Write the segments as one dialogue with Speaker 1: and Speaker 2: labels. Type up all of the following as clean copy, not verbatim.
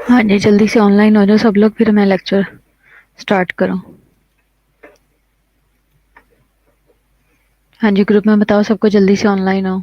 Speaker 1: हाँ जी, जल्दी से ऑनलाइन हो जाओ सब लोग, फिर मैं लेक्चर स्टार्ट करूँ। हाँ जी, ग्रुप में बताओ सबको जल्दी से ऑनलाइन हो।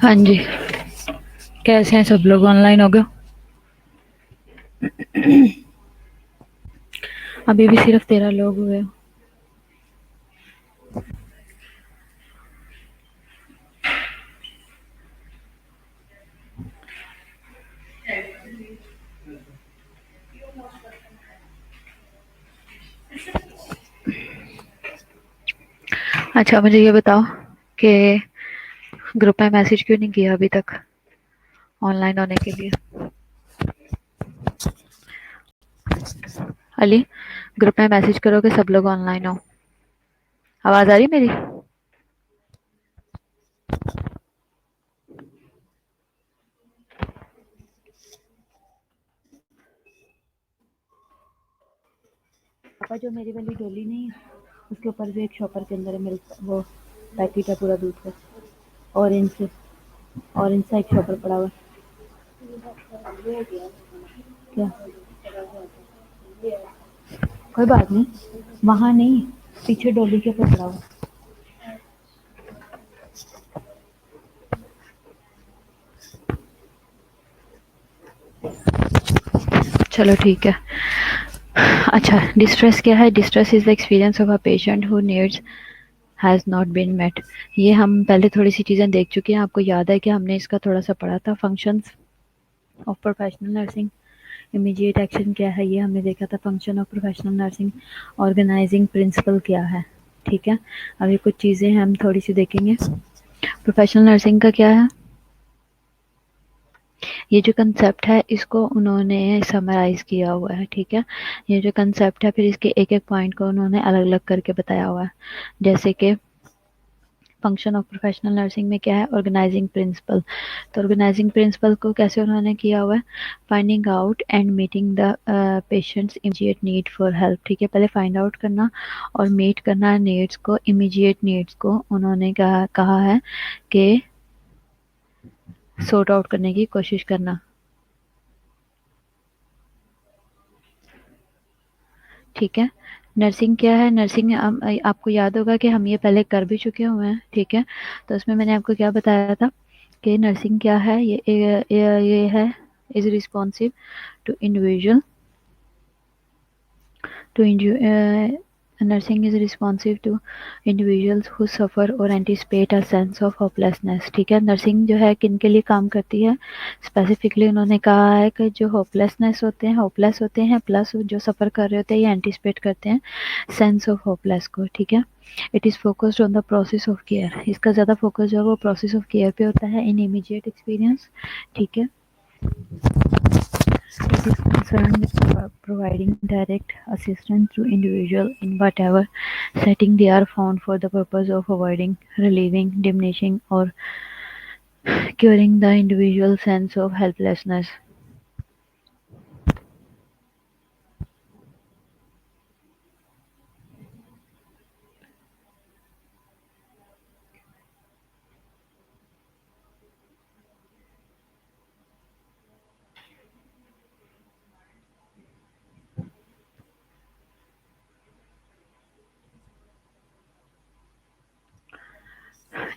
Speaker 1: हाँ जी, कैसे हैं सब लोग? ऑनलाइन हो गए? अभी भी सिर्फ 13 लोग हुए। अच्छा, मुझे ये बताओ कि ग्रुप में मैसेज क्यों नहीं किया अभी तक ऑनलाइन होने के लिए? अली, ग्रुप में मैसेज करो कि सब लोग ऑनलाइन हो। आवाज आ रही है मेरी? पापा, जो मेरी वाली डोली नहीं है उसके ऊपर भी एक शॉपर के अंदर मिल्क वो पैकेट है पूरा दूध का, ऑरेंज से। ऑरेंज सा एक शॉपर पड़ा हुआ है। क्या? कोई बात नहीं, वहां नहीं, पीछे डोली के ऊपर पड़ा हुआ। चलो ठीक है। अच्छा, डिस्ट्रेस क्या है? Distress is the experience of a patient who needs has not been met. ये हम पहले थोड़ी सी चीज़ें देख चुके हैं। आपको याद है कि हमने इसका थोड़ा सा पढ़ा था, functions of professional nursing. Immediate action क्या है ये हमने देखा था। Function of professional nursing, organising principle क्या है। ठीक है, अभी कुछ चीज़ें हम थोड़ी सी देखेंगे। प्रोफेशनल नर्सिंग का क्या है? ये जो कंसेप्ट है इसको उन्होंने समराइज किया हुआ है। ठीक है, ये जो कंसेप्ट है फिर इसके एक एक पॉइंट को उन्होंने अलग अलग करके बताया हुआ है। जैसे कि फंक्शन ऑफ प्रोफेशनल नर्सिंग में क्या है? Organising principle. तो ऑर्गेनाइजिंग प्रिंसिपल को कैसे उन्होंने किया हुआ है? Finding out and meeting the patients immediate need for help. ठीक है, पहले फाइंड आउट करना और मीट करना नीड्स को, इमीडिएट नीड्स को उन्होंने कहा है कि सॉर्ट आउट करने की कोशिश करना। ठीक है, नर्सिंग क्या है? नर्सिंग आपको याद होगा कि हम ये पहले कर भी चुके हुए हैं। ठीक है, तो उसमें मैंने आपको क्या बताया था कि नर्सिंग क्या है? ये है, is responsive to individual to nursing is responsive to individuals who suffer or anticipate a sense of hopelessness। ठीक है, नर्सिंग जो है किन के लिए काम करती है? स्पेसिफिकली उन्होंने कहा है कि जो होपलेसनेस होते हैं, होपलेस होते हैं, प्लस जो सफ़र कर रहे होते हैं, ये एंटिसिपेट करते हैं सेंस ऑफ होपलेस को। ठीक है, it is focused on the process of care. इसका ज़्यादा फोकस जो है वो प्रोसेस ऑफ केयर पे होता है इन इमीडिएट एक्सपीरियंस। ठीक है, it is concerned with providing direct assistance to individuals in whatever setting they are found for the purpose of avoiding, relieving, diminishing, or curing the individual's sense of helplessness.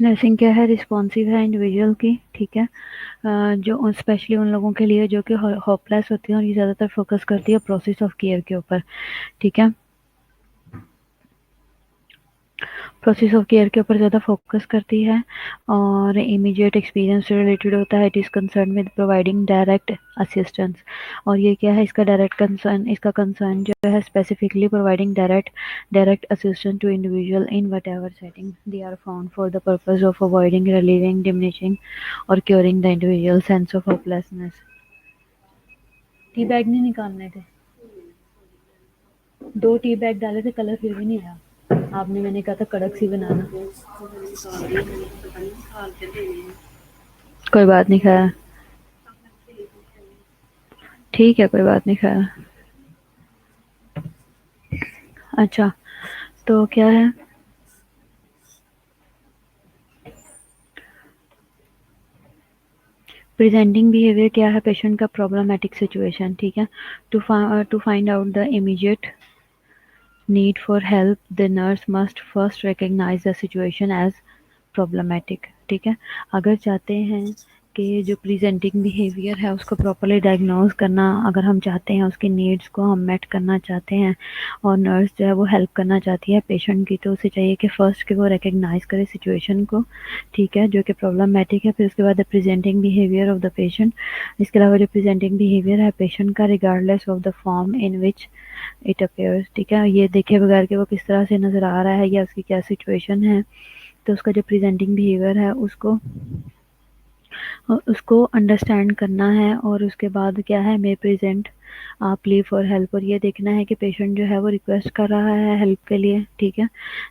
Speaker 1: Nursing क्या है? Responsive है individual की। ठीक है, जो specially उन लोगों के लिए जो कि होपलेस होती हैं, और ये ज़्यादातर फोकस करती है प्रोसेस ऑफ केयर के ऊपर। ठीक है, प्रोसेस ऑफ केयर के ऊपर ज़्यादा फोकस करती है और इमीडिएट एक्सपीरियंस से रिलेटेड होता है। It is concern with providing direct assistance. और ये क्या है? इसका डायरेक्ट कंसर्न, इसका कंसर्न जो है specifically providing direct assistance to individual in whatever setting they are found for the purpose of avoiding, relieving, diminishing और curing the individual sense of hopelessness. Tea bag नहीं निकालने थे, 2 tea bag डाले थे, colour फिर भी नहीं आया। आपने, मैंने कहा था कड़क सी बनाना। कोई बात नहीं, खाया। ठीक है, कोई बात नहीं, खाया। अच्छा, तो क्या है? प्रेजेंटिंग बिहेवियर क्या है? पेशेंट का प्रॉब्लमेटिक सिचुएशन। ठीक है, to find out the immediate need for help, the nurse must first recognize the situation as problematic, ठीक है। अगर चाहते हैं कि जो प्रेजेंटिंग बिहेवियर है उसको प्रॉपर्ली डायग्नोज करना, अगर हम चाहते हैं उसकी नीड्स को हम मेट करना चाहते हैं और नर्स जो है वो हेल्प करना चाहती है पेशेंट की, तो उसे चाहिए कि फर्स्ट कि वो रिकग्नाइज करे सिचुएशन को, ठीक है, जो कि प्रॉब्लमेटिक है। फिर उसके बाद the presenting behaviour of the patient, इसके अलावा जो प्रेजेंटिंग बिहेवियर है पेशेंट का regardless of the form in which it appears, ठीक है, ये देखे बगैर कि वो किस तरह से नज़र आ रहा है या उसकी क्या सिचुएशन है, तो उसका जो प्रेजेंटिंग बिहेवियर है उसको अंडरस्टैंड करना है। और उसके बाद क्या है, मे प्रेजेंट आप लीव फॉर हेल्प, और ये देखना है कि पेशेंट जो है वो रिक्वेस्ट कर रहा है हेल्प के लिए, ठीक है।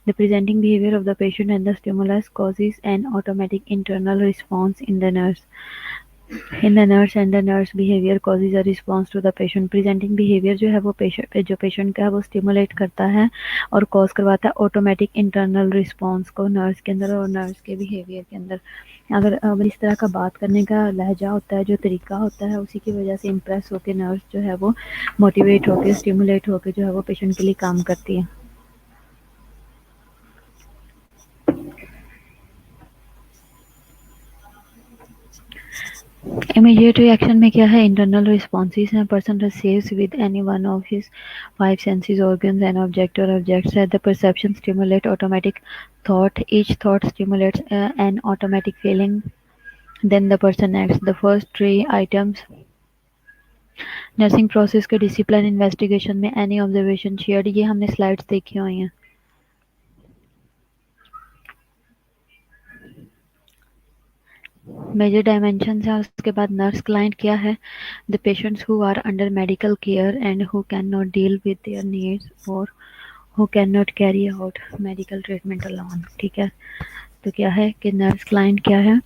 Speaker 1: The presenting behaviour of the patient and the stimulus causes an automatic internal response in the nurse, and the nurse behavior causes a response to the patient presenting behavior जो है वो पेशेंट का है वो स्टिमुलेट करता है और cause करवाता है ऑटोमेटिक इंटरनल रिस्पॉन्स को नर्स के अंदर और नर्स के बिहेवियर के अंदर। अगर इस तरह का बात करने का लहजा होता है, जो तरीका होता है, उसी की वजह से इम्प्रेस होकर नर्स जो है वो मोटिवेट होकर स्टिमुलेट होकर जो है वो पेशेंट के लिए काम करती है। इमीडिएट रिएक्शन में क्या है, इंटरनल रिस्पॉन्सेज हैं, person receives with any one of his 5 senses organs an object और ऑब्जेक्ट्स है the perception stimulate automatic thought, each thought stimulates an automatic feeling, then the person acts. The first 3 items nursing process के discipline investigation में any observation shared, ये हमने slides देखी हुई हैं। Major dimension है, उसके बाद नर्स क्लाइंट क्या है, the patients who are under medical care and who can not deal with their needs और who can not carry out medical treatment alone, ठीक है। तो क्या है कि नर्स क्लाइंट क्या है,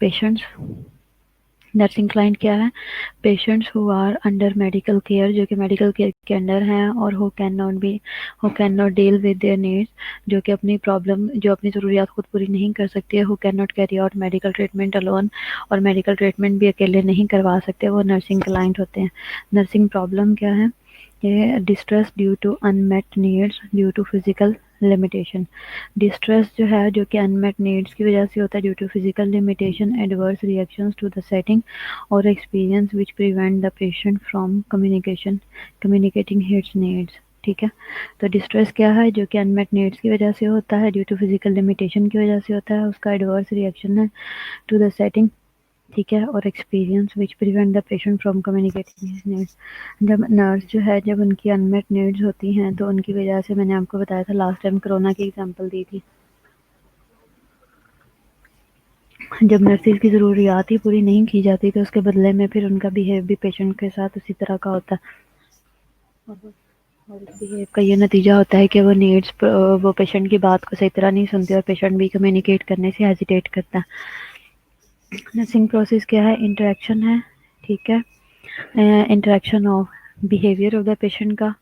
Speaker 1: पेशेंट्स, नर्सिंग क्लाइंट क्या है, patients who are under medical care, जो कि मेडिकल केयर के अंडर हैं, और who can not deal with their needs, जो कि अपनी प्रॉब्लम, जो अपनी ज़रूरियात खुद पूरी नहीं कर सकती है, who can not carry out medical treatment alone, और मेडिकल ट्रीटमेंट भी अकेले नहीं करवा सकते, वो नर्सिंग क्लाइंट होते हैं। नर्सिंग प्रॉब्लम क्या है, ये distress due to unmet needs due to physical limitation, distress जो है जो कि अनमेट नीड्स की वजह से होता है due to physical limitation, adverse reactions to the setting और experience which prevent the patient from communicating his needs, ठीक है। तो डिस्ट्रेस क्या है, जो कि अनमेट नीड्स की वजह से होता है, ड्यू टू फिजिकल लिमिटेशन की वजह से होता है, उसका एडवर्स रिएक्शन है टू द सेटिंग, ठीक है, और experience which prevent the patient from communicating his needs. जब नर्स जो है जब उनकी अनमेट नीड्स होती हैं तो उनकी वजह से, मैंने आपको बताया था लास्ट टाइम कोरोना की एग्जांपल दी थी, जब नर्सिस की ज़रूरियात ही पूरी नहीं की जाती तो उसके बदले में फिर उनका बिहेव भी पेशेंट के साथ उसी तरह का होता है, और इस बिहेव का ये नतीजा होता है कि वो पेशेंट की बात को सही तरह नहीं सुनते और पेशेंट भी कम्युनिकेट करने से हेजिटेट करता है। नर्सिंग प्रोसेस क्या है, इंटरेक्शन है, ठीक है, interaction of behaviour of the patient का,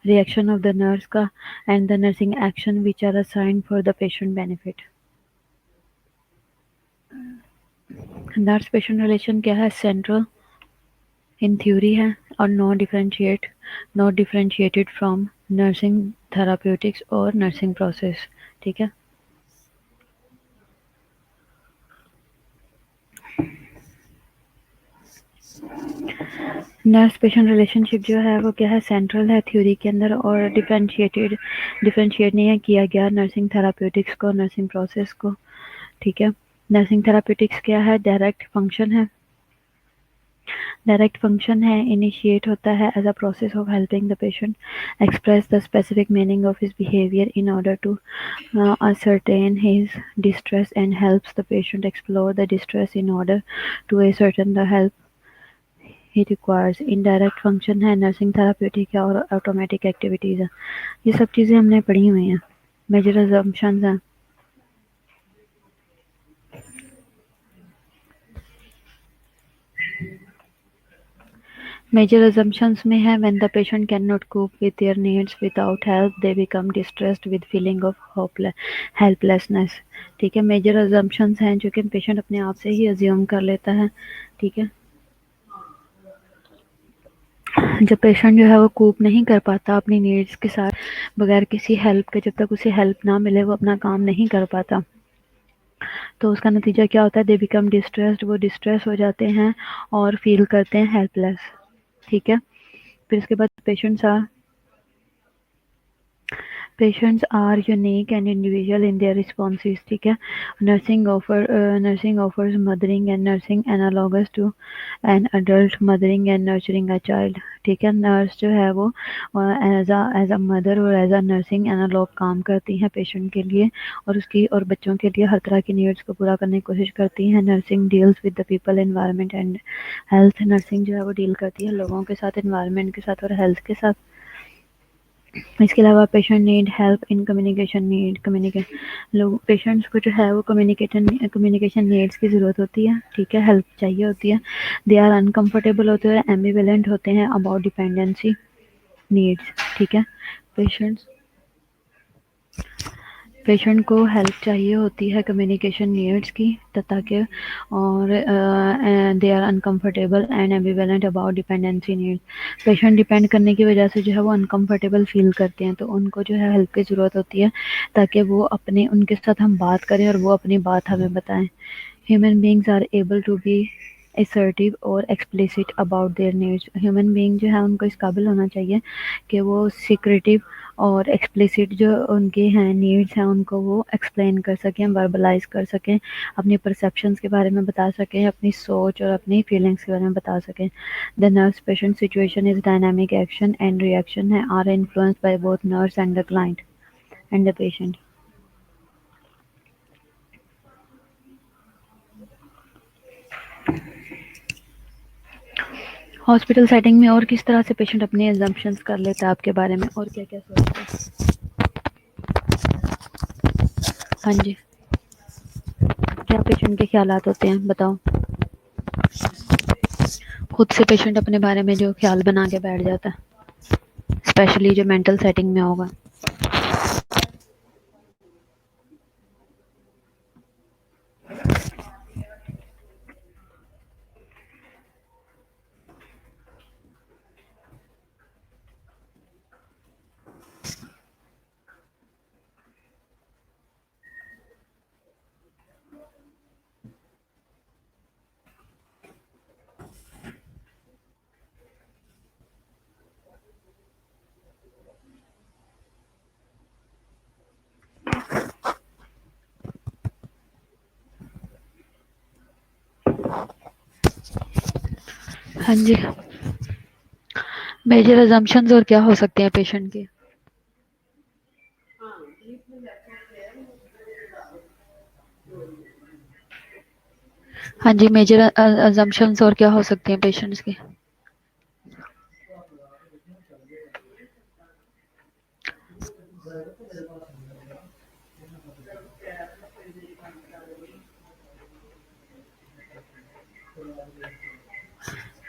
Speaker 1: रिएक्शन ऑफ द नर्स का, and the nursing action which are assigned for the patient benefit. Nurse patient relation क्या है, सेंट्रल इन थ्योरी है और not differentiated from nursing therapeutics और nursing process, ठीक है। Nurse patient relationship जो है वो क्या है, सेंट्रल है थ्योरी के अंदर और डिफरेंशिएट नहीं है किया गया नर्सिंग थेराप्यूटिक्स को, नर्सिंग प्रोसेस को, ठीक है। नर्सिंग थेराप्यूटिक्स क्या है, डायरेक्ट फंक्शन है, इनिशिएट होता है as a process of helping the patient express the specific meaning of his behaviour in order to ascertain his distress and helps the patient explore the distress in order to ascertain the help he requires. Indirect function है, nursing therapeutic है और automatic activities है। ये सब चीज़ें हमने पढ़ी हुई हैं। मेजर अजम्पशंस हैं, मेजर assumptions में है when the patient cannot cope with their needs without help they become distressed with feeling of helplessness, ठीक है। मेजर assumptions हैं जो कि पेशेंट अपने आप से ही अज्यूम कर लेता है, ठीक है। जब पेशेंट जो है वो कोप नहीं कर पाता अपनी नीड्स के साथ बगैर किसी हेल्प के, जब तक उसे हेल्प ना मिले वो अपना काम नहीं कर पाता, तो उसका नतीजा क्या होता है, दे बिकम डिस्ट्रेस्ड, वो डिस्ट्रेस हो जाते हैं और फील करते हैं हेल्पलेस। ठीक है, फिर इसके बाद patients are unique and individual in their responses. ठीक है, nursing offers mothering and nursing analogous to an adult mothering and nurturing a child. ठीक है, नर्स जो है वो एज अ मदर और एज अ नर्सिंग एनालॉग काम करती हैं पेशेंट के लिए, और उसकी और बच्चों के लिए हर तरह की नीड्स को पूरा करने की कोशिश करती हैं। Nursing deals with the people environment and health. Nursing जो है वो डील करती है लोगों के साथ, एनवायरनमेंट के साथ और हेल्थ के साथ। इसके अलावा patient need help in communication लोग पेशेंट्स को जो है वो कम्युनिकेशन नीड्स की ज़रूरत होती है। ठीक है, हेल्प चाहिए होती है। दे आर अनकम्फर्टेबल होते हैं, एम्बिवेलेंट होते हैं अबाउट डिपेंडेंसी नीड्स। ठीक है, पेशेंट्स पेशेंट को हेल्प चाहिए होती है कम्युनिकेशन नीड्स की, तथा के और they are uncomfortable and ambivalent about dependency needs. Patient depend करने की वजह से जो है वो अनकम्फर्टेबल फील करते हैं, तो उनको जो है हेल्प की ज़रूरत होती है ताकि वो अपने उनके साथ हम बात करें और वो अपनी बात हमें बताएं। Human beings are able to be assertive और explicit about their needs। Human being जो है उनको इस काबिल होना चाहिए कि वो सिक्रेटिव और एक्सप्लिसिट जो उनके हैं नीड्स हैं उनको वो एक्सप्लेन कर सकें, वर्बलाइज कर सकें, अपनी परसेप्शंस के बारे में बता सकें, अपनी सोच और अपनी फीलिंग्स के बारे में बता सकें। The nurse patient situation is dynamic action and reaction है are influenced by both nurse and the client and the patient. Hospital setting में और किस तरह से पेशेंट अपने एजम्पशंस कर लेता है आपके बारे में, और क्या क्या सोचता है? हाँ जी, क्या पेशेंट के ख्यालात होते हैं बताओ। खुद से पेशेंट अपने बारे में जो ख्याल बना के बैठ जाता है, स्पेशली जो मेंटल सेटिंग में होगा। हाँ जी, मेजर अजम्पशंस और क्या हो सकते हैं पेशेंट के? हाँ जी, मेजर अजम्पशंस और क्या हो सकते हैं पेशेंट्स के?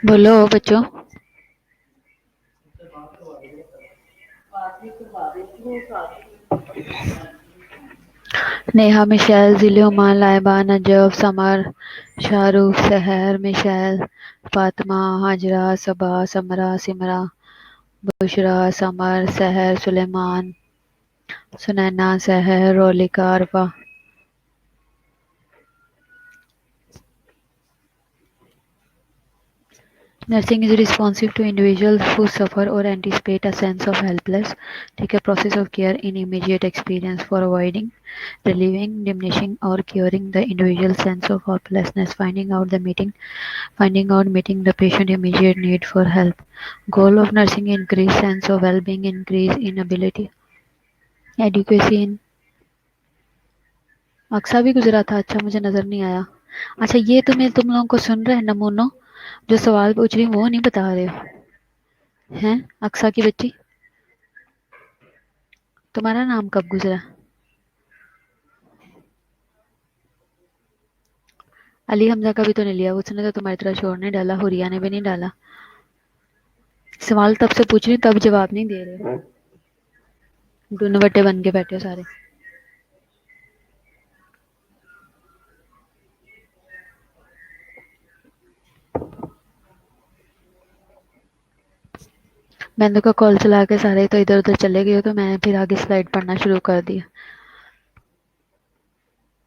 Speaker 1: बोलो बच्चों। नेहा, मिशेल, जिलियमा, लाइबा, नजफ, समर, शाहरुख, सहर, मिशेल, फातिमा, हाजरा, सबा, समरा, सिमरा, बुशरा, समर, सहर, सुलेमान, सुनैना, सहर, रोलिका, अरफा। Nursing is responsive to individuals who suffer or anticipate a sense of helpless. Take a process of care in immediate experience for avoiding, relieving, diminishing, or curing the individual sense of helplessness. Finding out meeting the patient immediate need for help. Goal of nursing increase sense of well-being, increase in ability, adequacy in। Aqsa भी गुजरा था, अच्छा मुझे नजर नहीं आया। अच्छा, ये तुम लोगों को सुन रहे हैं नमूनों, जो सवाल पूछ रही हूँ वो नहीं बता रहे हो हैं? अक्सा की बच्ची, तुम्हारा नाम कब गुजरा? अली हमजा का भी तो नहीं लिया, उसने तो तुम्हारी तरह शोर नहीं डाला, हुरिया ने भी नहीं डाला। सवाल तब से पूछ रही हूँ, तब जवाब नहीं दे रहे, डुनवटे बन के बैठे हो सारे। मैंने तो कॉल चला के सारे तो इधर उधर चले गए हो, तो मैंने फिर आगे स्लाइड पढ़ना शुरू कर दिया।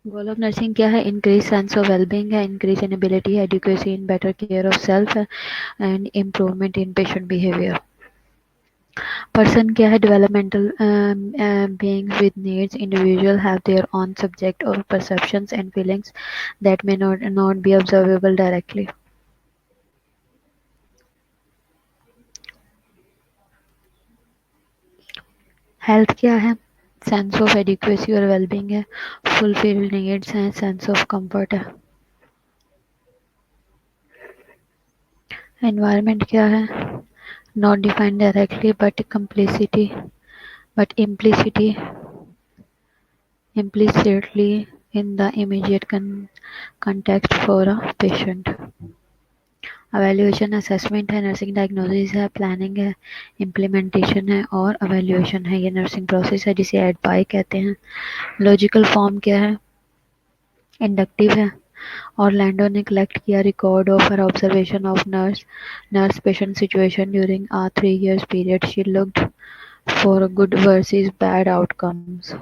Speaker 1: गोल ऑफ नर्सिंग क्या है? इंक्रीज सेंस ऑफ वेलबींग है, increase in ability, adequacy in better care of self and improvement in patient behaviour. Person क्या है? Developmental beings with needs. Individual have their own subject or perceptions and feelings that may not be observable directly. Health क्या है? Sense of adequacy और wellbeing है, fulfil needs हैं, sense of comfort है। Environment क्या है? Not defined directly but complicity but implicitly in the immediate context for a patient. Evaluation assessment है, nursing diagnosis है, प्लानिंग है, इम्प्लीमेंटेशन है और एवेल्यूएशन है। ये नर्सिंग प्रोसेस है जिसे एड बाय कहते हैं। लॉजिकल फॉर्म क्या है? इंडक्टिव है। ऑरलैंडो ने कलेक्ट किया record of her observation of nurse patient situation during a 3 years period. She looked for good versus bad outcomes.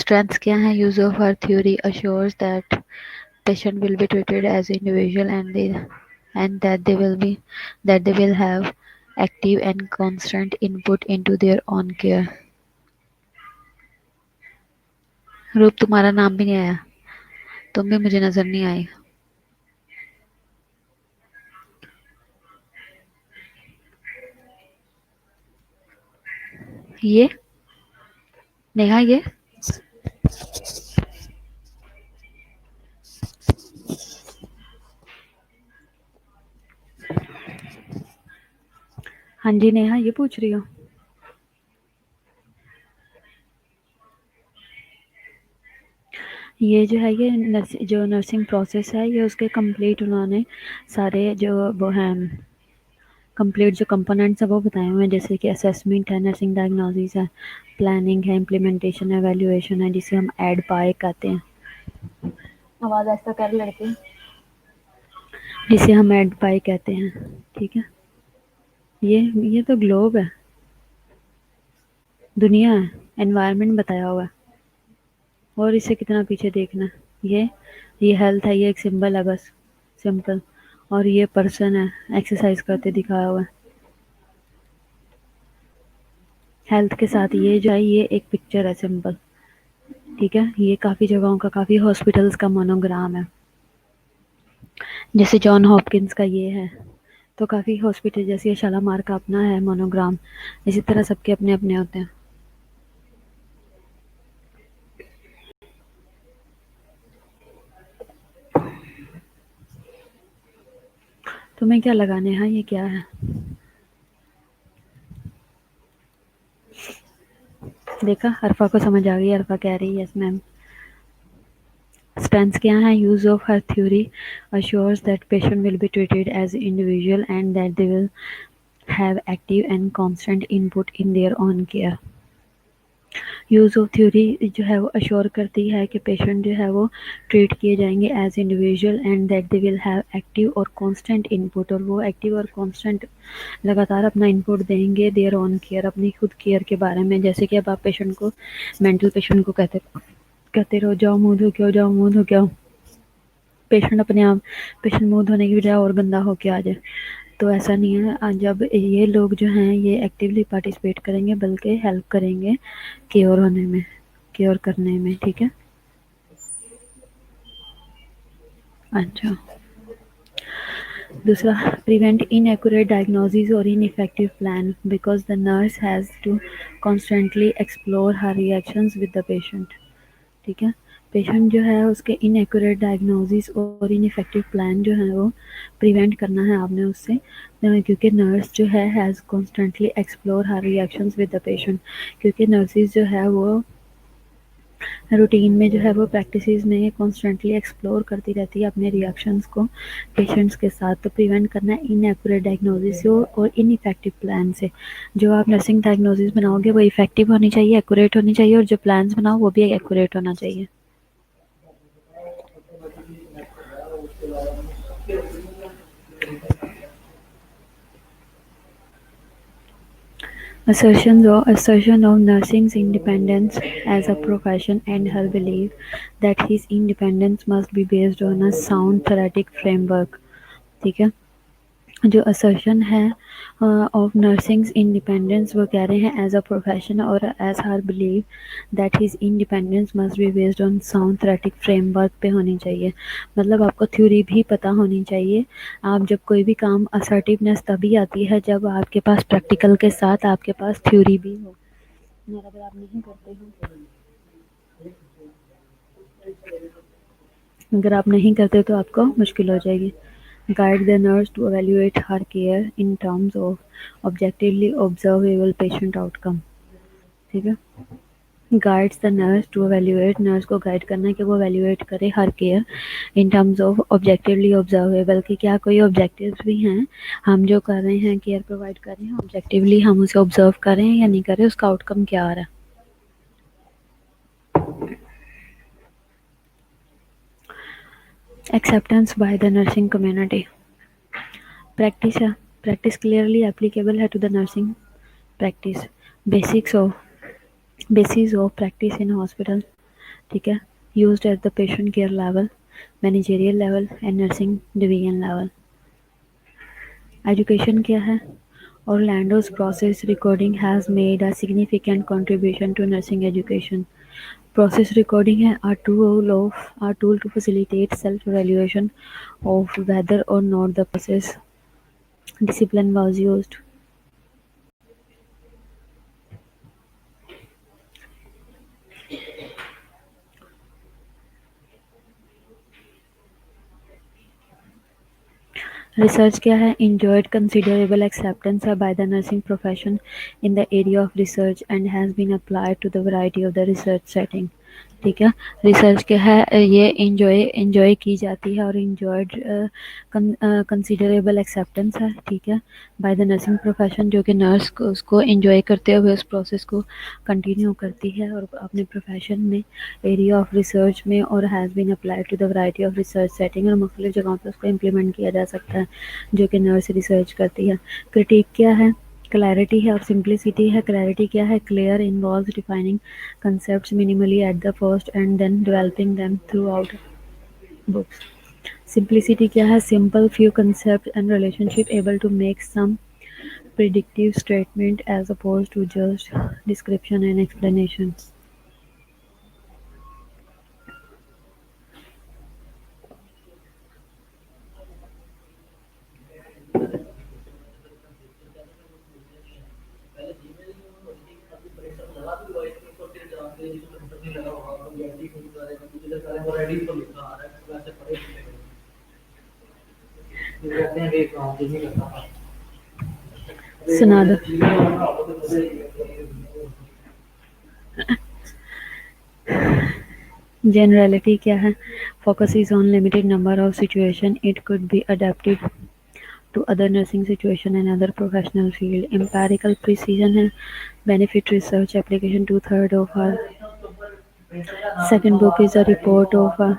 Speaker 1: Strengths क्या है? Use of her theory assures that patient will be treated as individual and that they will have active and constant input into their own care. रूप, तुम्हारा नाम भी नहीं आया, तुम भी मुझे नजर नहीं आई। ये नेहा, ये हाँ जी नेहा, ये पूछ रही हो? ये जो है, ये जो नर्सिंग प्रोसेस है, ये उसके कंप्लीट उन्होंने सारे जो वो हैं कंप्लीट जो कंपोनेंट्स है वो बताए हुए हैं, जैसे कि असेसमेंट है, नर्सिंग डायग्नोसिस है, प्लानिंग है, इम्प्लीमेंटेशन है, वैल्यूएशन है, जिसे हम एड बाय कहते हैं। आवाज़ ऐसा कर लड़के, जिसे हम एड बाय कहते हैं। ठीक है, ये तो ग्लोब है, दुनिया है, एनवायरनमेंट बताया हुआ है, और इसे कितना पीछे देखना। ये हेल्थ है, ये एक सिंबल है बस, सिंपल। और ये पर्सन है, एक्सरसाइज करते दिखाया हुआ है। हेल्थ के साथ ये जो है, ये एक पिक्चर है, सिंपल। ठीक है, ये काफ़ी जगहों का, काफ़ी हॉस्पिटल्स का मोनोग्राम है। जैसे जॉन हॉपकिंस का ये है, तो काफ़ी हॉस्पिटल, जैसे शालामार का अपना है मोनोग्राम, इसी तरह सबके अपने अपने होते हैं। तुम्हें क्या लगाने हैं? ये क्या है? देखा, अरफा को समझ आ गई, अरफा कह रही है यस मैम। स्ट्रेंथ्स क्या है? Use of her theory assures that patient will be treated as individual and that they will have active and constant input in their own care. Use of theory जो है वो assure करती है कि patient जो है वो ट्रीट किए जाएंगे as individual and that they will have active और कांस्टेंट इनपुट, और वो एक्टिव और कांस्टेंट लगातार अपना इनपुट देंगे देयर ऑन केयर, अपनी खुद केयर के बारे में। जैसे कि अब आप पेशेंट को, मेंटल पेशेंट को कहते रहो जाओ मुंह धो के आओ, जाओ मुंह धो के आओ, पेशेंट अपने आप, पेशेंट मुंह धोने की बजाय और गंदा होके आ जाए। तो ऐसा नहीं है, जब ये लोग जो हैं ये एक्टिवली पार्टिसिपेट करेंगे बल्कि हेल्प करेंगे क्योर होने में, क्योर करने में। ठीक है, अच्छा। दूसरा, प्रिवेंट इनएक्यूरेट डायग्नोसिस और ineffective plan because the nurse has to constantly explore her reactions with the patient. ठीक है, पेशेंट जो है उसके इनएक्यूरेट डायग्नोसिस और इनइफेक्टिव प्लान जो है वो प्रिवेंट करना है आपने उससे, क्योंकि नर्स जो है has constantly explore her reactions with the patient, क्योंकि नर्सिस जो है वो रूटीन में जो है वो प्रैक्टिसेस में कॉन्स्टेंटली एक्सप्लोर करती रहती है अपने रिएक्शंस को पेशेंट्स के साथ। तो प्रिवेंट करना है इनएक्यूरेट डायग्नोसिस से और इनइफेक्टिव प्लान से। जो आप नर्सिंग डायग्नोसिस बनाओगे वो इफेक्टिव होनी चाहिए, एक्यूरेट होनी चाहिए, और जो प्लान्स बनाओ वो भी एक्यूरेट होना चाहिए। Assertion of nursing's independence as a profession and her belief that his independence must be based on a sound theoretic framework. ठीक है, जो असर्शन है ऑफ नर्सिंग इंडिपेंडेंस वो कह रहे हैं एज अ प्रोफेशन और as her believe that his independence must be based on sound theoretic framework पे होनी चाहिए। मतलब आपको थ्योरी भी पता होनी चाहिए। आप जब कोई भी काम असर्टिवनेस तभी आती है जब आपके पास प्रैक्टिकल के साथ आपके पास थ्योरी भी हो, और अगर आप नहीं करते हो, अगर आप नहीं करते तो आपको मुश्किल हो जाएगी। Guide the nurse to evaluate her care in terms of objectively observable patient outcome। ठीक है, guides the nurse to evaluate, nurse को गाइड करना है कि वो एवेल्युएट करे हर care in terms of objectively observable, कि क्या कोई ऑब्जेक्टिव्स भी हैं, हम जो कर रहे हैं केयर प्रोवाइड कर रहे हैं ऑब्जेक्टिवली हम उसे ऑब्जर्व कर रहे हैं या नहीं कर रहे, उसका आउटकम क्या आ रहा है। Acceptance by the nursing community. Practice है, प्रैक्टिस क्लियरली एप्लीकेबल है to the nursing practice. Basics of basis of practice in hospital, ठीक है, used at the patient care level, managerial level and nursing division level. Education क्या है, Orlando's process recording has made a significant contribution to nursing education. Process recording है a tool to facilitate self-evaluation of whether or not the process discipline was used. Research क्या है, enjoyed considerable acceptance by the nursing profession in the area of research and has been applied to the variety of the research setting। ठीक है, research क्या है, ये enjoy की जाती है और इंजॉयड कंसिडरेबल एक्सेप्टेंस है, ठीक है, बाय द नर्सिंग प्रोफेशन, जो कि नर्स को उसको इंजॉय करते हुए उस प्रोसेस को कंटिन्यू करती है और अपने प्रोफेशन में एरिया ऑफ रिसर्च में, और has been applied to the variety of research setting, और मुख्तलिफ जगहों पर उसको इम्प्लीमेंट किया जा सकता है जो कि नर्स रिसर्च करती है। क्रिटिक क्या है, क्लैरिटी है और सिंप्लिसिटी है। क्लैरिटी क्या है, clear involves defining concepts minimally at the first and then developing them throughout books। Simplicity क्या है, simple few concepts and relationship able to make some predictive statement as opposed to just description and explanation। सुना दो। Generality क्या है, focuses on limited number of situation, it could be adapted to other nursing situation and other professional field। Empirical precision है, benefit research application, 2/3 of our second book is a report of a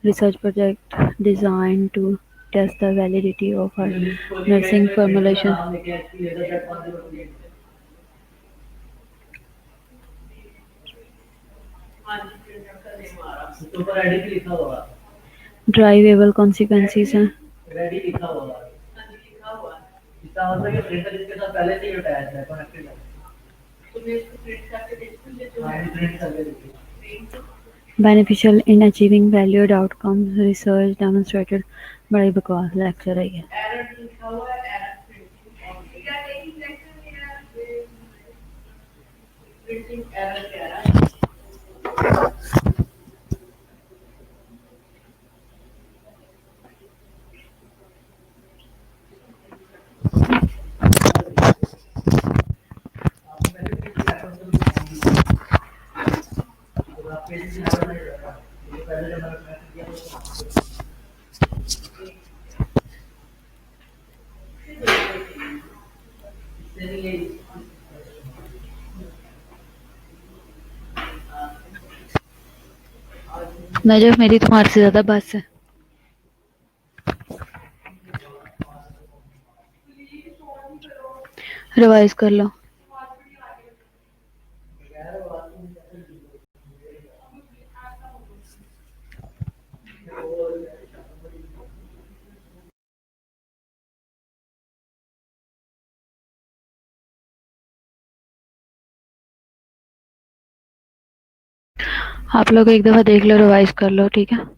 Speaker 1: research project designed to test the validity of a nursing formulation। Derivable consequences हैं। Beneficial in achieving valued outcomes, research demonstrated. बड़ा ही बकवास lecture है ये। Najaf, मेरी तुम्हारे से ज्यादा बस है। रिवाइज कर लो। आप लोग एक दफा देख लो, रिवाइज कर लो, ठीक है।